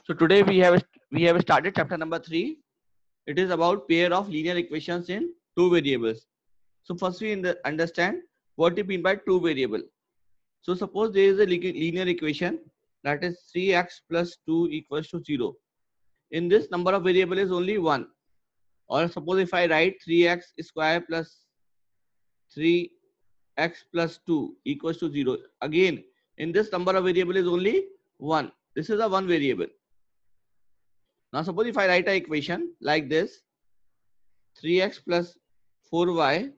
So today we have started chapter number 3. It is about pair of linear equations in two variables. So first we understand what we mean by two variable. So suppose there is a linear equation that is 3x plus 2 equals to 0. In this number of variable is only 1. Or suppose if I write 3x square plus 3x plus 2 equals to 0. Again, in this number of variable is only 1. This is a one variable. Now suppose if I write an equation like this, 3x plus 4y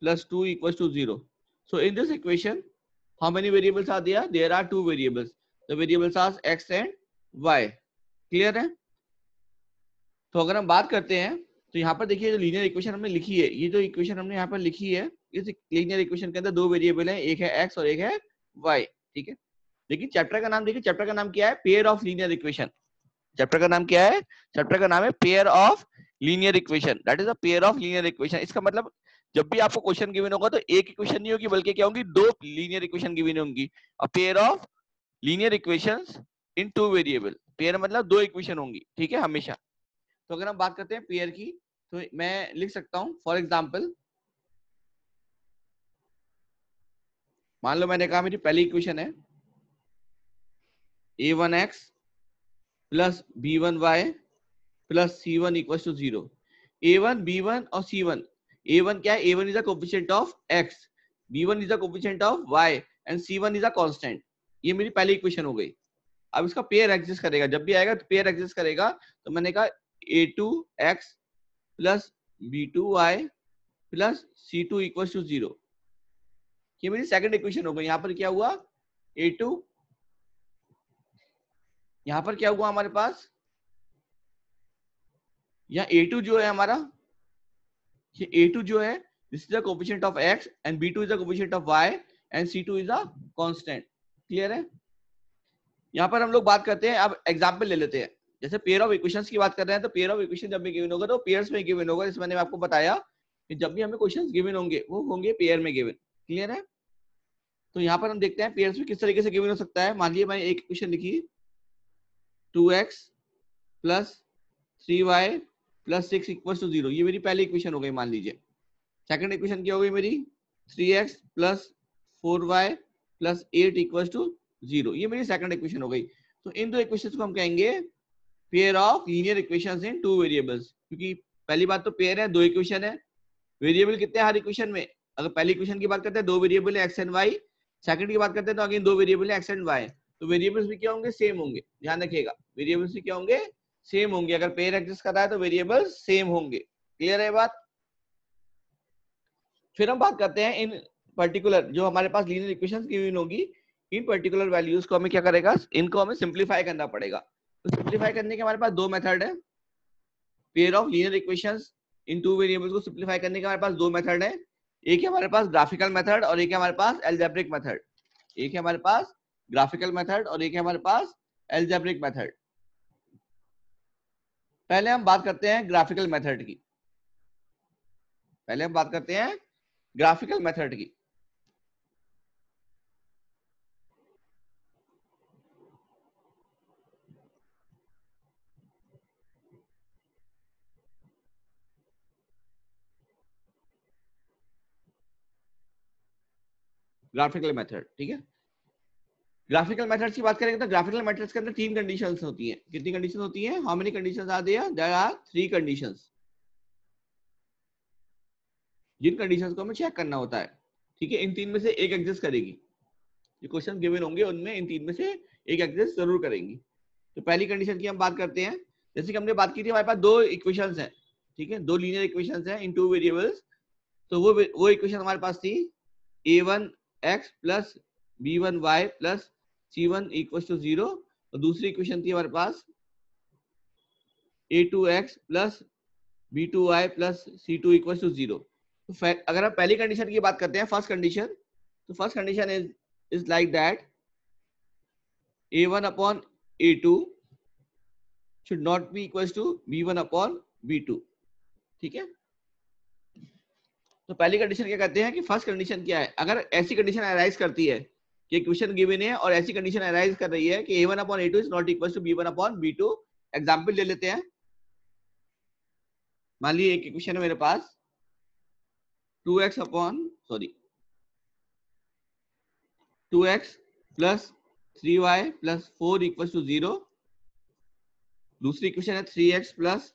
plus 2 equals to 0. So in this equation, how many variables are there? There are two variables. The variables are x and y. Clear है? तो अगर हम बात करते हैं तो यहाँ पर देखिए जो लीनियर इक्वेशन हमने लिखी है, ये जो इक्वेशन हमने यहाँ पर लिखी है, इस लीनियर इक्वेशन के अंदर दो वेरिएबल हैं, एक है x और एक है y. ठीक है, लेकिन चैप्टर का नाम देखिए, चैप्टर का नाम क्या है? Pair of linear equation. Chapter का नाम क्या है? चैप्टर का नाम है pair of linear equation. That is a pair of linear equation. इसका मतलब जब भी आपको क्वेश्चन गिवन होगा तो एक इक्वेशन नहीं होगी, बल्कि क्या होंगी? दो लीनियर इक्वेशन गिवन होंगी. A pair of linear equations in two variable. Pair मतलब दो इक्वेशन होंगी. ठीक है, हमेशा. तो अगर हम बात करते हैं पेयर की, तो मैं लिख सकता हूं फॉर एग्जांपल, मान लो मैंने कहा मेरी पहली इक्वेशन है a1x plus b1y plus c1 equal to 0. a1 b1 और c1. a1 क्या है? a1 is a coefficient of x, b1 is a coefficient of y and c1 is a constant. ये मेरी पहली इक्वेशन हो गई. अब इसका पेयर एग्जिस्ट करेगा, जब भी आएगा तो पेयर एग्जिस्ट करेगा. तो मैंने कहा a2x plus b2y plus c2 equal to 0. ये मेरी सेकंड इक्वेशन हो गई. यहाँ पर क्या हुआ? a2, यहाँ पर क्या हुआ हमारे पास? यहाँ a2 जो है हमारा, ये a2 जो है, this is the coefficient of x and b2 is the coefficient of y and c2 is a constant. Clear है? यहाँ पर हम लोग बात करते हैं, अब एग्जांपल ले लेते हैं. जैसे पेयर ऑफ इक्वेशंस की बात कर रहे हैं, तो पेयर ऑफ इक्वेशन जब भी गिवन होगा तो पेयर्स में गिवन होगा. जैसे मैंने आपको बताया कि जब भी हमें क्वेश्चंस गिवन होंगे वो होंगे पेयर में गिवन. क्लियर है? तो यहाँ पर हम देखते हैं पेयर्स में किस तरीके से गिवन हो सकता है. मान लीजिए मैंने एक इक्वेशन लिखी 2x plus 3y plus 6 equal to 0. ये मेरी पहली इक्वेशन हो गई. मान लीजिए सेकंड इक्वेशन क्या हो गई मेरी? 3x plus 4y plus 8 equal to 0. ये मेरी सेकंड इक्वेशन हो गई. तो इन दो इक्वेशंस को हम कहेंगे pair of linear equations in two variables. क्योंकि पहली बात तो पेयर है, दो इक्वेशन है. वेरिएबल कितने हैं हर इक्वेशन में? अगर पहली इक्वेशन की बात करते हैं, दो वेरिएबल है एक्स एंड वाई. सेकंड की बात करते हैं तो अगेन दो वेरिएबल है एक्स एंड वाई. तो वेरिएबल्स भी क्या होंगे? सेम होंगे. ध्यान रखिएगा, वेरिएबल्स भी क्या होंगे? सेम होंगे. अगर पेयर एग्जिस्ट कर रहा है तो वेरिएबल्स सेम होंगे. क्लियर है बात? फिर हम बात करते हैं इन पर्टिकुलर जो हमारे पास लीनियर इक्वेशंस गिवन होगी, इन पर्टिकुलर वैल्यूज को हमें क्या करेगा? इनको हमें सिंप्लीफाई करना पड़ेगा. तो सिंप्लीफाई करने के हमारे पास दो मेथड है. Pair of linear equations in two variables को सिंप्लीफाई करने के हमारे पास दो मेथड है. एक है हमारे पास ग्राफिकल मेथड और एक है हमारे पास अलजेब्रिक मेथड. एक है हमारे पास ग्राफिकल मेथड और एक है हमारे पास अलजेब्रिक मेथड. पहले हम बात करते हैं ग्राफिकल मेथड की. पहले हम बात करते हैं ग्राफिकल मेथड की. ग्राफिकल मेथड, ठीक है. ग्राफिकल मेथड्स की बात करेंगे तो ग्राफिकल मेथड्स के अंदर तीन कंडीशंस होती हैं. कितनी कंडीशंस होती हैं? How many conditions are there? There are 3 conditions. जिन कंडीशंस को हमें चेक करना होता है. ठीक है, इन तीन में से एक एग्जिस्ट करेगी. जो क्वेश्चन गिवन होंगे उनमें इन तीन में से एक एग्जिस्ट जरूर करेंगी. तो पहली कंडीशन की हम बात करते हैं. जैसे कि हमने बात की थी, हमारे पास दो इक्वेशंस हैं. ठीक है, दो लीनियर इक्वेशंस हैं इन टू वेरिएबल्स. तो वो इक्वेशन हमारे पास थी a1x plus b1y plus c1 equal to 0. और दूसरी इक्वेशन थी हमारे पास a2x plus b2y plus c2 equal to 0. तो अगर हम पहली कंडीशन की बात करते हैं, फर्स्ट कंडीशन, तो first condition is like that a1 upon a2 should not be equals to b1 upon b2. ठीक है. तो पहली कंडीशन क्या कहते हैं कि फर्स्ट कंडीशन क्या है? अगर ऐसी कंडीशन अराइज करती है कि इक्वेशन गिवन है और ऐसी कंडीशन अराइज कर रही है कि a1 upon a2 is not equal to b1 upon b2। Example ले लेते हैं। मान लीजिए एक इक्वेशन है मेरे पास 2x plus 3y plus 4 equal to 0। दूसरी इक्वेशन है 3x plus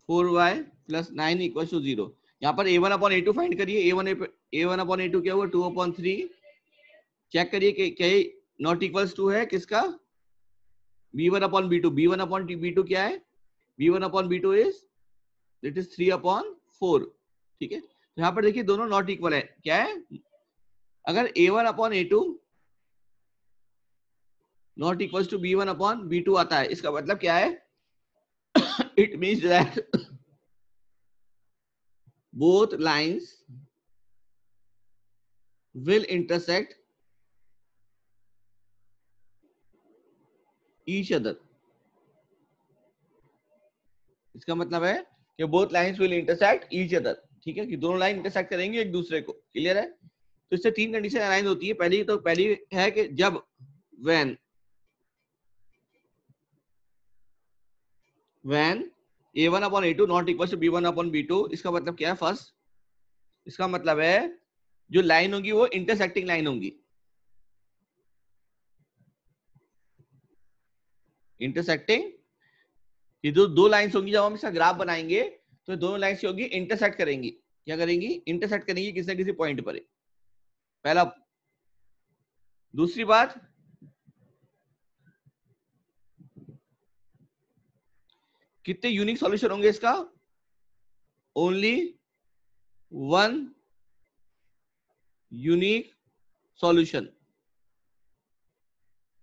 4y plus 9 equal to 0। यहाँ पर a1 अपॉन a2 फाइंड करिए। a1 अपॉन a2 क्या हुआ 2 अपॉन 3। चेक करिए कि क्या नॉट इक्वल्स टू है किसका b1 upon b2। b1 upon b2 क्या है b1 upon b2 it is 3 upon 4। ठीक है, तो यहाँ पर देखिए दोनों नॉट इक्वल है। क्या है, अगर a1 upon a2 not equal to b1 upon b2 आता है, इसका मतलब क्या है it means that both lines will intersect each other। इसका मतलब है कि both lines will intersect each other। ठीक है, कि दोनों लाइन इंटरसेक्ट करेंगे एक दूसरे को। क्लियर है, तो इससे तीन कंडीशन अराइज होती है। पहली है कि जब when a1 upon a2 not equal to b1 upon b2। इसका मतलब क्या है, फर्स्ट इसका मतलब है जो लाइन होगी वो इंटरसेक्टिंग लाइन होगी। इंटरसेक्टिंग, ये जो दो लाइंस होंगी जब हम इसका ग्राफ बनाएंगे तो दोनों लाइंस होगी इंटरसेक्ट करेंगी। क्या करेंगी, इंटरसेक्ट करेंगी किसी न किसी पॉइंट पर। पहला। दूसरी बात, कितने यूनिक सॉल्यूशन होंगे इसका, ओनली वन यूनिक सॉल्यूशन।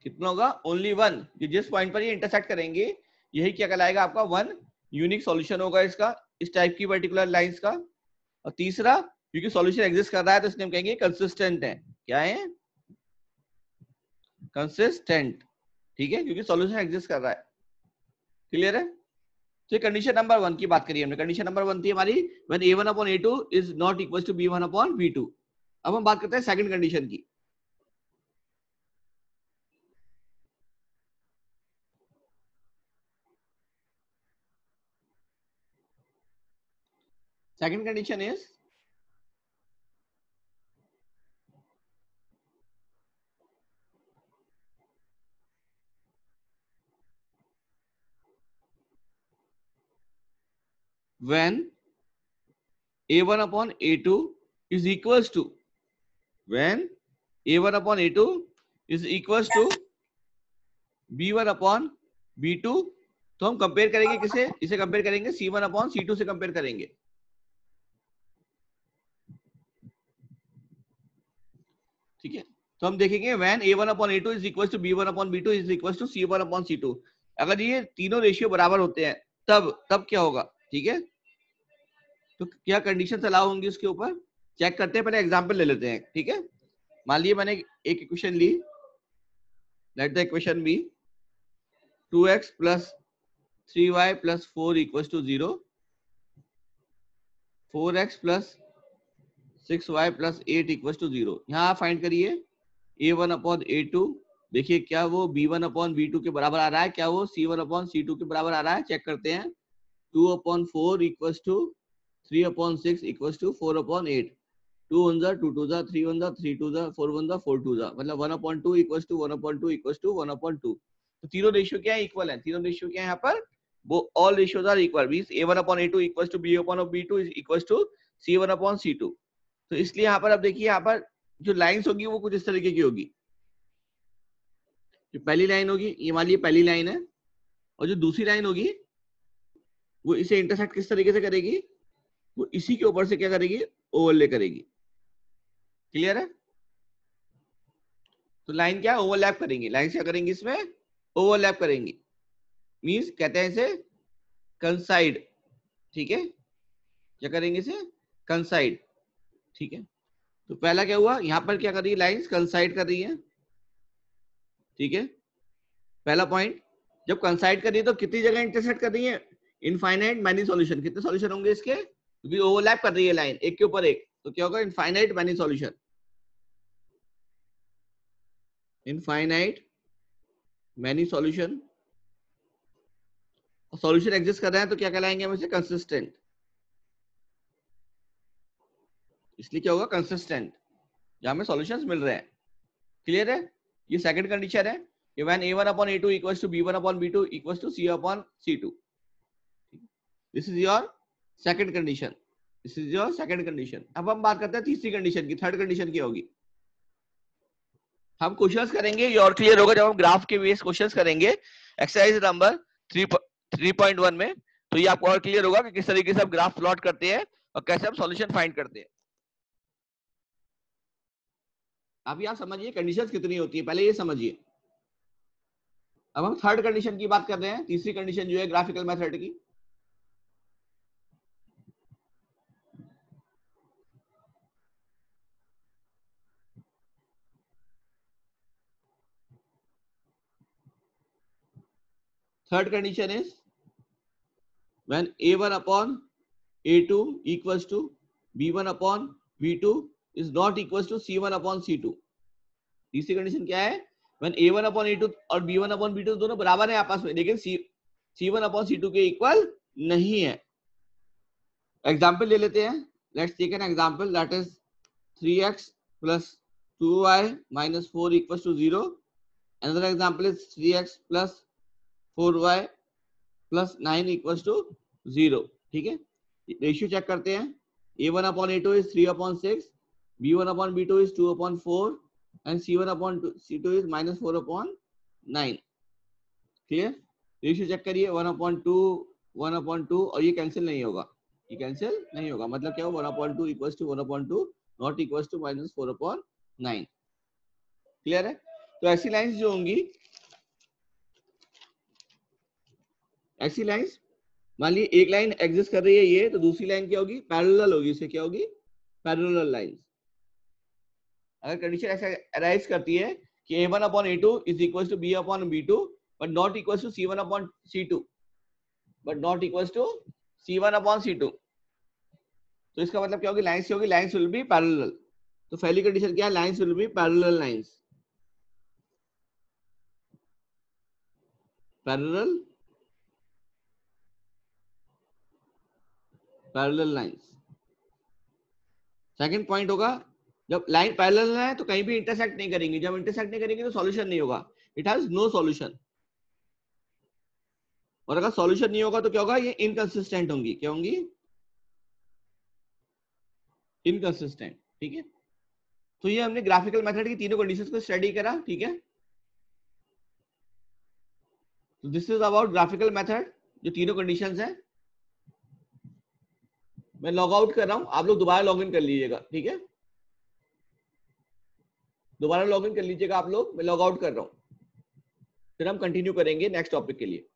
कितना होगा, ओनली वन। जिस पॉइंट पर ये इंटरसेक्ट करेंगे यही क्या कहलाएगा आपका वन यूनिक सॉल्यूशन होगा इसका, इस टाइप की पर्टिकुलर लाइंस का। और तीसरा, क्योंकि सॉल्यूशन एग्जिस्ट कर रहा है तो इसलिए हम कहेंगे कंसिस्टेंट है। क्या है, कंसिस्टेंट। ठीक है, क्योंकि सॉल्यूशन एग्जिस्ट कर रहा है। क्लियर है, तो कंडीशन नंबर 1 की बात करिए हमने। कंडीशन नंबर 1 थी हमारी when a1 upon a2 is not equal to b1 upon b2। अब हम बात करते हैं सेकंड कंडीशन की। Second condition is when a1 upon a2 is equals to when a1 upon a2 is equals to b1 upon b2। तो हम compare करेंगे किसे, इसे कंपेयर करेंगे c1 अपॉन c2 से कंपेयर करेंगे। ठीक है, तो हम देखेंगे when a1 upon a2 is equals to b1 upon b2 is equals to c1 upon c2। अगर ये तीनों रेशियो बराबर होते हैं तब क्या होगा। ठीक है, तो क्या कंडीशन अलाउ होंगी उसके ऊपर, चेक करते हैं। पहले एग्जांपल ले लेते हैं। ठीक है, मान लीजिए मैंने एक इक्वेशन ली, let the equation be 2x plus 3y plus 4 equals to 0, 4x plus 6y plus 8 equals to 0। यहाँ फाइंड करिए a1 अपॉन a2। देखिए क्या वो b1 अपॉन b2 के बराबर आ रहा है, क्या वो c1 अपॉन c2 के बराबर आ रहा है, चेक करते हैं। 2 upon 4 equals to 3 upon 6 equals to 4 upon 8। 2 1 जा 2 2 जा 3 1 जा 3 2 जा 4 1 जा 4 2 जा, मतलब 1 upon 2 equals to 1 upon 2 equals to 1 upon 2। तो तीनों रेशियो क्या है, इक्वल है। तीनों रेशियो क्या है यहाँ पर, वो all ratios are equal. Means a1 upon a2 equals to b upon b2 equals to c1 upon c2। तो इसलिए यहाँ पर अब देखिए, यहाँ पर जो लाइंस होगी वो कुछ इस तरीके की होगी। जो पहली लाइन होगी ये मान लीजिए पहली लाइन है, और जो दूसरी लाइन होगी वो इसे इंटरसेक्ट किस तरीके से करेगी, वो इसी के ऊपर से क्या करेगी, ओवरले करेगी। क्लियर है, तो लाइन क्या ओवरलैप करेंगी, लाइन क्या करेंगी, इसमें ओवरलैप करेंगी। मींस कहते हैं इसे कंसाइड। ठीक है, क्या करेंगे इसे, कंसाइड। ठीक है, तो पहला क्या हुआ, यहां पर क्या कर रही है, लाइंस कंसाइड कर रही है। ठीक है, पहला पॉइंट, जब कंसाइड कर रही है तो कितनी जगह इंटरसेक्ट कर रही है, इनफाइनाइट मैनी सॉल्यूशन। कितने सॉल्यूशन होंगे इसके, क्योंकि ओवरलैप कर रही है लाइन एक के ऊपर एक, तो क्या होगा, infinite many solution. Infinite many solution, solution exist कर रहे हैं तो क्या कहलाएंगे हम इसे? कंसिस्टेंट। इसलिए क्या होगा? कंसिस्टेंट, जहां में सॉल्यूशंस मिल रहे हैं। क्लियर है? ये सेकंड कंडीशन है कि when a1 upon a2 equals to b1 upon b2 equals to c upon c2. This is your second condition, this is your second condition. अब हम बात करते हैं तीसरी कंडीशन की। थर्ड कंडीशन क्या होगी? हम क्वेश्चंस करेंगे, ये और क्लियर होगा जब हम ग्राफ के बेस क्वेश्चंस करेंगे एक्सरसाइज नंबर 3.1 में। तो ये आपको और क्लियर होगा कि किस तरीके से हम ग्राफ प्लॉट करते हैं और कैसे हम सॉल्यूशन फाइंड करते हैं। आप यहाँ समझिए कंडीशंस कितनी होती है, पहले ये समझिए। अब हम थर्ड कंडीशन की बात कर रहे हैं, तीसरी कंडीशन जो है ग्राफिकल मेथड की। Third condition is when a1 upon a2 equals to b1 upon b2 is not equals to c1 upon c2. तीसरी कंडीशन क्या है? when a1 upon a2 और b1 upon b2 दोनों बराबर है आपस में, लेकिन c1 upon c2 के इक्वल नहीं है। एग्जाम्पल ले लेते हैं। Let's take an example that is 3x plus 2y minus 4 equals to 0. Another example is 3x plus 4y plus 9 equals to 0. ठीक है, रेशियो चेक करते हैं। a1 upon a2 is 3 upon 6, b1 upon b2 is 2 upon 4 and c1 upon c2 is minus 4 upon 9. Clear? Ratio check करिए, 1 upon 2 1 upon 2 और ये cancel नहीं होगा, ये कैंसिल नहीं होगा। मतलब क्या हो? 1 upon 2 equals to 1 upon 2 not equals to minus 4 upon 9. Clear है? तो ऐसी लाइंस जो होंगी, ऐसी लाइंस, मान ली एक लाइन एग्जिस्ट कर रही है ये, तो दूसरी लाइन क्या होगी? पैरेलल होगी। इसे क्या होगी? Parallel lines. अगर कंडीशन ऐसा अराइज करती है कि a1 upon a2 is equals to b upon b2 but not equals to c1 upon c2, but not equals to c1 upon c2, तो इसका मतलब क्या होगी? लाइंस क्या होगी? Lines will be parallel. तो पहली कंडीशन क्या है? Lines will be parallel lines, parallel parallel lines. Second point होगा, जब लाइन पैरेलल है तो कहीं भी इंटरसेक्ट नहीं करेंगे। जब इंटरसेक्ट नहीं करेंगे तो सॉल्यूशन नहीं होगा, इट हैज नो सॉल्यूशन। और अगर सॉल्यूशन नहीं होगा तो क्या होगा? ये इनकंसिस्टेंट होंगी। क्या होंगी? इनकंसिस्टेंट। ठीक है, तो ये हमने ग्राफिकल मेथड की तीनों कंडीशंस को स्टडी करा। ठीक है, तो this is about graphical method, जो तीनों कंडीशंस हैं। मैं लॉग आउट कर रहा हूं, आप लोग दोबारा लॉग इन कर लीजिएगा। ठीक है, दोबारा लॉग इन कर लीजिएगा आप लोग। मैं लॉग आउट कर रहा हूं, फिर हम कंटिन्यू करेंगे नेक्स्ट टॉपिक के लिए।